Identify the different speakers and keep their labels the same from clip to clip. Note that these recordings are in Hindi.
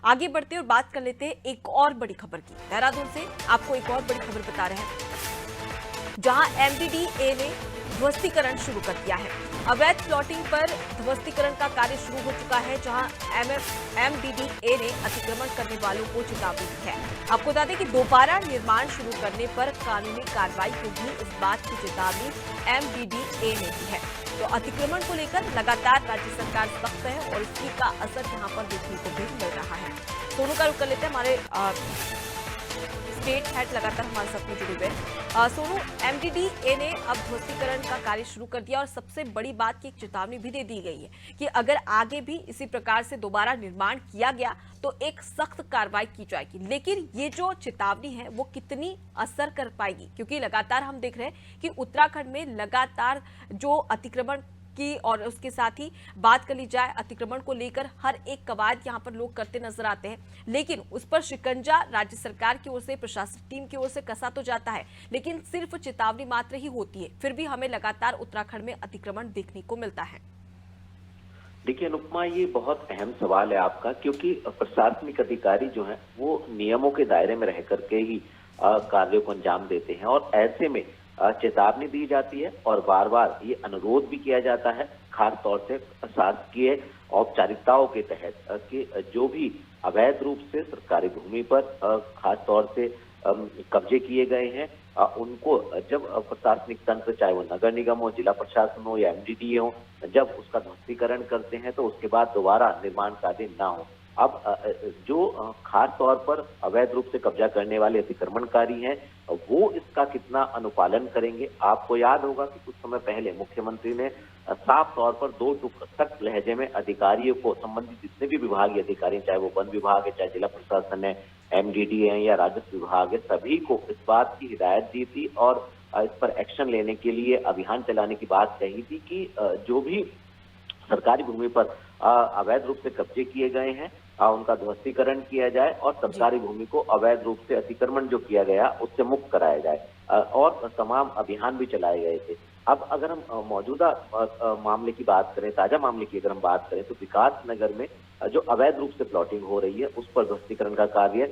Speaker 1: आगे बढ़ते और बात कर लेते हैं एक और बड़ी खबर की। देहरादून से आपको एक और बड़ी खबर बता रहे हैं, जहां एमडीडीए ने ध्वस्तीकरण शुरू कर दिया है। अवैध प्लॉटिंग पर ध्वस्तीकरण का कार्य शुरू हो चुका है, जहां एमडीडीए ने अतिक्रमण करने वालों को चेतावनी दी है। आपको बता दें कि दोबारा निर्माण शुरू करने पर कानूनी कार्रवाई होगी, इस बात की चेतावनी एमडीडीए ने दी है। तो अतिक्रमण को लेकर लगातार राज्य सरकार सख्त है और इसी का असर यहां पर देखने को भी मिल रहा है। सोनू का रुख कर लेते हैं, हमारे स्टेट हेड लगातार हमारे साथ में जुड़े हुए हैं। सोनू, एमडीडीए ने अब ध्वस्तीकरण का कार्य शुरू कर दिया और सबसे बड़ी बात की एक चेतावनी भी दे दी गई है कि अगर आगे भी इसी प्रकार से दोबारा निर्माण किया गया तो एक सख्त कार्रवाई की जाएगी। लेकिन ये जो चेतावनी है वो कितनी असर कर पाएगी, क्योंकि लगातार हम देख रहे हैं कि उत्तराखंड में लगातार जो अतिक्रमण की और उसके साथ ही बात कर ली जाए अतिक्रमण को लेकर हर एक कवायद यहां पर लोग करते नजर आते हैं, लेकिन उस पर शिकंजा राज्य सरकार की ओर से, प्रशासनिक टीम की ओर से कसा तो जाता है, लेकिन सिर्फ चेतावनी मात्र ही होती है। फिर भी हमें लगातार उत्तराखंड में अतिक्रमण देखने को मिलता है।
Speaker 2: देखिए अनुपमा, ये बहुत अहम सवाल है आपका, क्योंकि प्रशासनिक अधिकारी जो हैं वो नियमों के दायरे में रह करके ही कार्यों को अंजाम देते हैं और ऐसे में चेतावनी दी जाती है और बार बार ये अनुरोध भी किया जाता है, खास तौर से शासकीय औपचारिकताओं के तहत कि जो भी अवैध रूप से सरकारी भूमि पर खास तौर से कब्जे किए गए हैं उनको जब प्रशासनिक तंत्र, चाहे वो नगर निगम हो, जिला प्रशासन हो या एमडीडीए हो, जब उसका ध्वस्तीकरण करते हैं तो उसके बाद दोबारा निर्माण कार्य ना हो। अब जो खास तौर पर अवैध रूप से कब्जा करने वाले अतिक्रमणकारी हैं वो इसका कितना अनुपालन करेंगे। आपको याद होगा कि कुछ समय पहले मुख्यमंत्री ने साफ तौर पर दो टुक सख्त लहजे में अधिकारियों को, संबंधित जितने भी विभागीय अधिकारी, चाहे वो वन विभाग है, चाहे जिला प्रशासन है, एमडीडीए है या राजस्व विभाग है, सभी को इस बात की हिदायत दी थी और इस पर एक्शन लेने के लिए अभियान चलाने की बात कही थी कि जो भी सरकारी भूमि पर अवैध रूप से कब्जे किए गए हैं उनका ध्वस्तीकरण किया जाए और सरकारी भूमि को अवैध रूप से अतिक्रमण जो किया गया उससे मुक्त कराया जाए और तमाम अभियान भी चलाए गए थे। अब अगर हम मौजूदा मामले की बात करें, ताजा मामले की अगर हम बात करें, तो विकास नगर में जो अवैध रूप से प्लॉटिंग हो रही है उस पर ध्वस्तीकरण का कार्य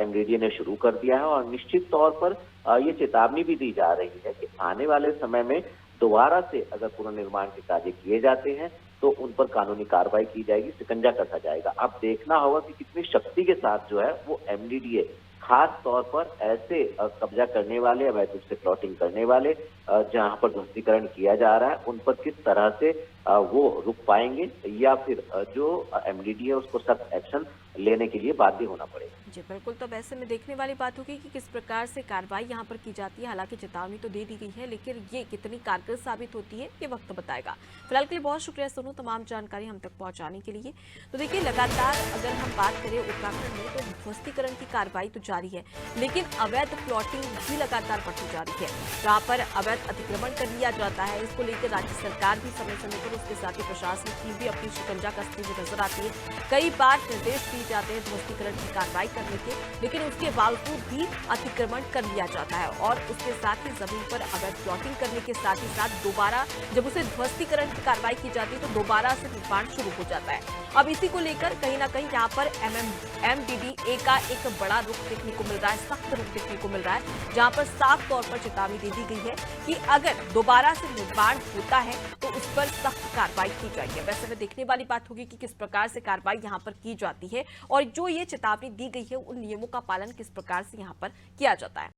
Speaker 2: एमडीडीए ने शुरू कर दिया है और निश्चित तौर पर ये चेतावनी भी दी जा रही है कि आने वाले समय में दोबारा से अगर पुनर्निर्माण के कार्य किए जाते हैं तो उन पर कानूनी कार्रवाई की जाएगी, शिकंजा कसा जाएगा। अब देखना होगा कि कितनी शक्ति के साथ जो है वो एमडीडीए खास तौर पर ऐसे कब्जा करने वाले, अवैध रूप से प्लॉटिंग करने वाले जहां पर ध्वस्तीकरण किया जा रहा है उन पर किस तरह से वो रुक पाएंगे या फिर जो एमडीडीए उसको सख्त एक्शन लेने के लिए बाध्य होना पड़ेगा।
Speaker 1: जी बिल्कुल, तो ऐसे में देखने वाली बात होगी कि किस प्रकार से कार्रवाई यहाँ पर की जाती है। हालांकि चेतावनी तो दे दी गई है, लेकिन ये कितनी कारगर साबित होती है ये वक्त बताएगा। फिलहाल के लिए बहुत शुक्रिया सोनू, तमाम जानकारी हम तक पहुंचाने के लिए। तो देखिए, लगातार अगर हम बात करें उत्तराखंड में तो ध्वस्तीकरण की कार्रवाई तो जारी है, लेकिन अवैध प्लॉटिंग भी लगातार बढ़ती जा रही है, जहाँ पर अवैध अतिक्रमण कर लिया जाता है। इसको लेकर राज्य सरकार भी समय समय पर, उसके साथ ही प्रशासनिक टीम भी अपनी शिकंजा कसती हुई नजर आती है। कई बार निर्देश दिए जाते हैं ध्वस्तीकरण की कार्रवाई करने के, लेकिन उसके बावजूद भी अतिक्रमण कर लिया जाता है और उसके साथ ही जमीन पर अवैध प्लॉटिंग करने के साथ ही साथ दोबारा जब उसे ध्वस्तीकरण की कार्रवाई की जाती है तो दोबारा से निर्माण शुरू हो जाता है। अब इसी को लेकर कहीं ना कहीं यहाँ पर एमडीडीए का एक बड़ा रुख देखने को मिल रहा है, सख्त रुख देखने को मिल रहा है, जहाँ पर साफ तौर पर चेतावनी दे दी गई है कि अगर दोबारा से निर्माण होता है तो उस पर सख्त कार्रवाई की जाएगी। वैसे में देखने वाली बात होगी कि किस प्रकार से कार्रवाई यहाँ पर की जाती है और जो ये चेतावनी दी गई है उन नियमों का पालन किस प्रकार से यहाँ पर किया जाता है।